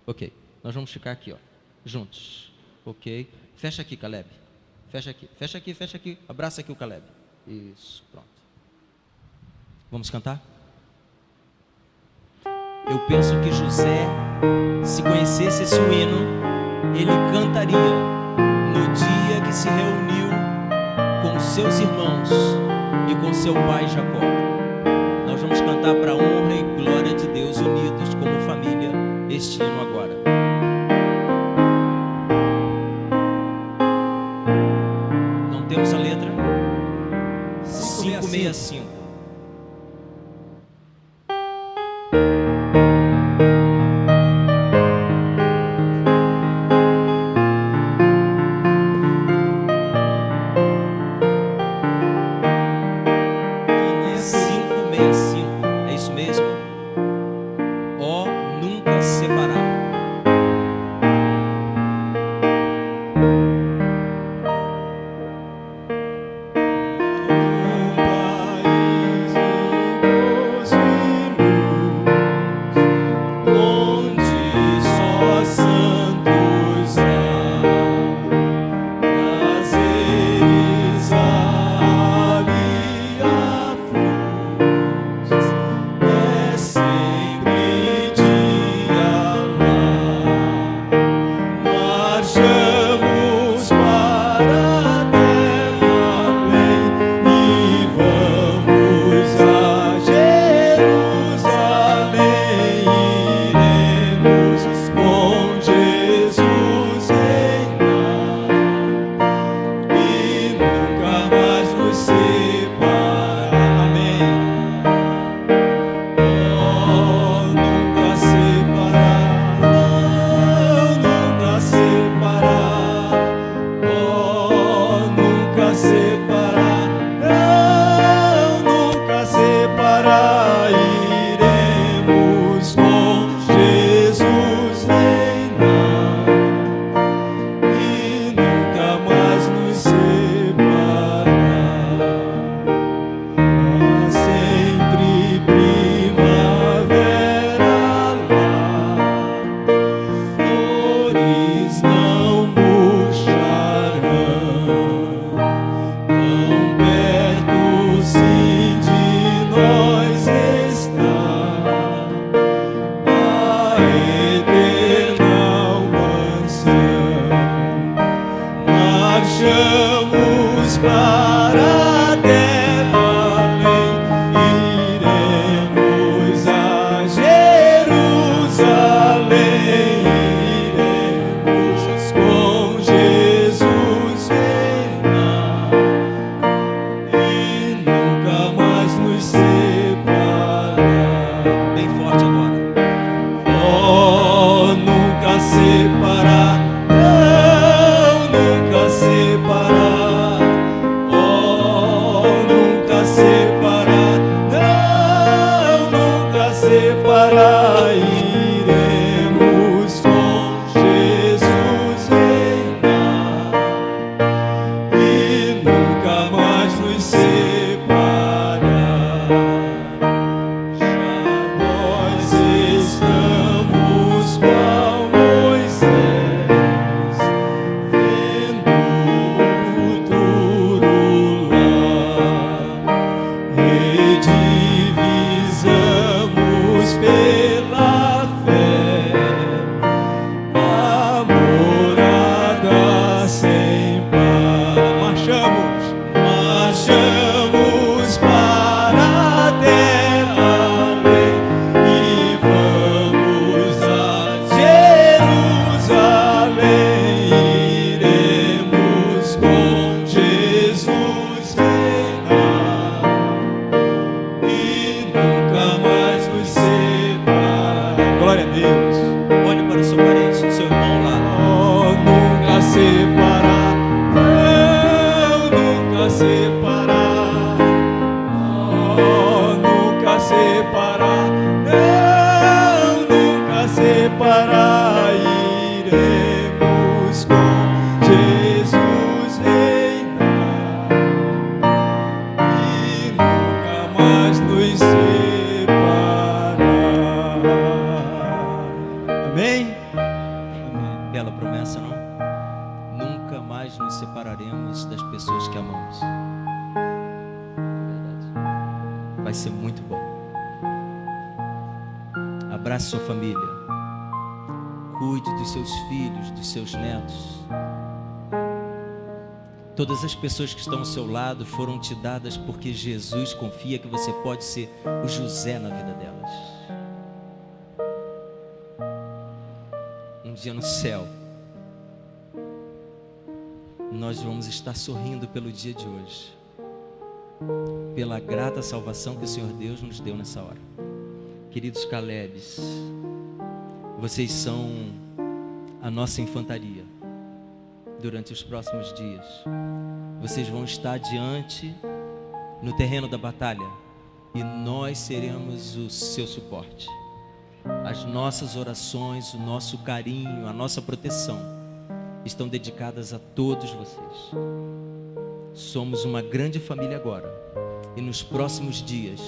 Ok. Nós vamos ficar aqui, ó, juntos. Ok? Fecha aqui, Caleb. Fecha aqui. Fecha aqui, fecha aqui. Abraça aqui o Caleb. Isso. Pronto. Vamos cantar? Eu penso que José, se conhecesse esse hino, ele cantaria no dia que se reuniu com seus irmãos e com seu pai Jacó. Nós vamos cantar para a honra e glória de Deus, unidos como família, este hino agora. Não temos a letra? 565. Separar, mais nos separaremos das pessoas que amamos. Verdade. Vai ser muito bom. Abrace sua família. Cuide dos seus filhos, dos seus netos. Todas as pessoas que estão ao seu lado foram te dadas porque Jesus confia que você pode ser o José na vida delas. Um dia no céu, nós vamos estar sorrindo pelo dia de hoje, pela grata salvação que o Senhor Deus nos deu nessa hora. Queridos Calebes, vocês são a nossa infantaria. Durante os próximos dias, vocês vão estar diante no terreno da batalha e nós seremos o seu suporte. As nossas orações, o nosso carinho, a nossa proteção estão dedicadas a todos vocês. Somos uma grande família agora e nos próximos dias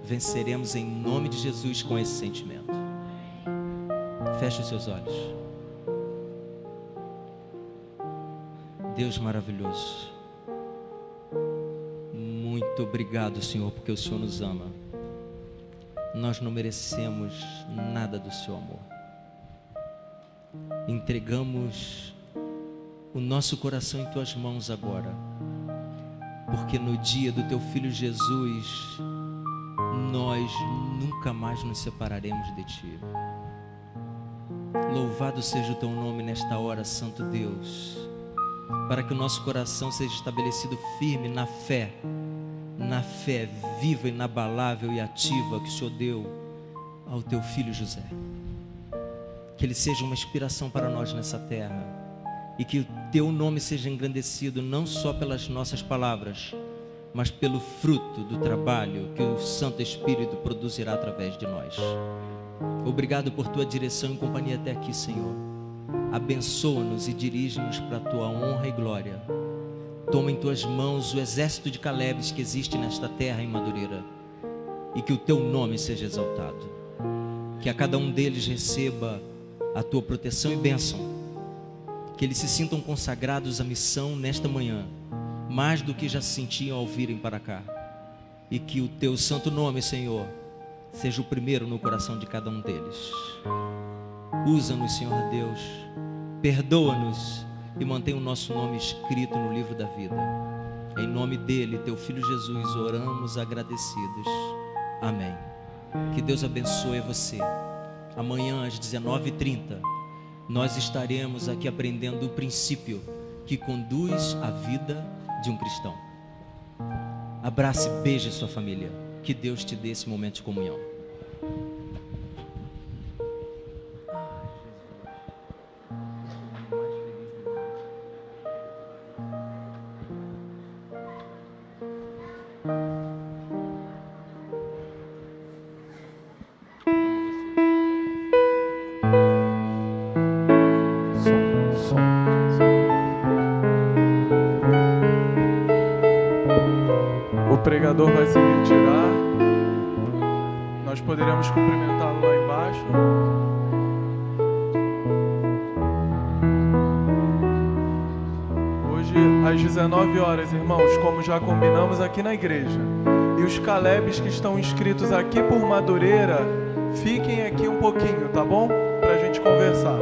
venceremos em nome de Jesus com esse sentimento. Feche os seus olhos. Deus maravilhoso, muito obrigado, Senhor, porque o Senhor nos ama. Nós não merecemos nada do seu amor. Entregamos o nosso coração em tuas mãos agora, porque no dia do teu Filho Jesus, nós nunca mais nos separaremos de ti. Louvado seja o teu nome nesta hora, Santo Deus, para que o nosso coração seja estabelecido firme na fé viva, inabalável e ativa que o Senhor deu ao teu filho José. Que ele seja uma inspiração para nós nessa terra e que o teu nome seja engrandecido não só pelas nossas palavras, mas pelo fruto do trabalho que o Santo Espírito produzirá através de nós. Obrigado por tua direção e companhia até aqui, Senhor. Abençoa-nos e dirige-nos para a tua honra e glória. Toma em tuas mãos o exército de Calebes que existe nesta terra em Madureira e que o teu nome seja exaltado. Que a cada um deles receba a tua proteção e bênção. Que eles se sintam consagrados à missão nesta manhã, mais do que já se sentiam ao virem para cá. E que o teu santo nome, Senhor, seja o primeiro no coração de cada um deles. Usa-nos, Senhor Deus, perdoa-nos e mantém o nosso nome escrito no livro da vida. Em nome dele, teu Filho Jesus, oramos agradecidos. Amém. Que Deus abençoe você. Amanhã às 19h30 nós estaremos aqui aprendendo o princípio que conduz a vida de um cristão. Abrace e beije sua família. Que Deus te dê esse momento de comunhão. O pregador vai se retirar. Nós poderemos cumprimentá-lo lá embaixo. Hoje, às 19h, irmãos, como já combinamos aqui na igreja. E os Calebes que estão inscritos aqui por Madureira, fiquem aqui um pouquinho, tá bom? Pra gente conversar.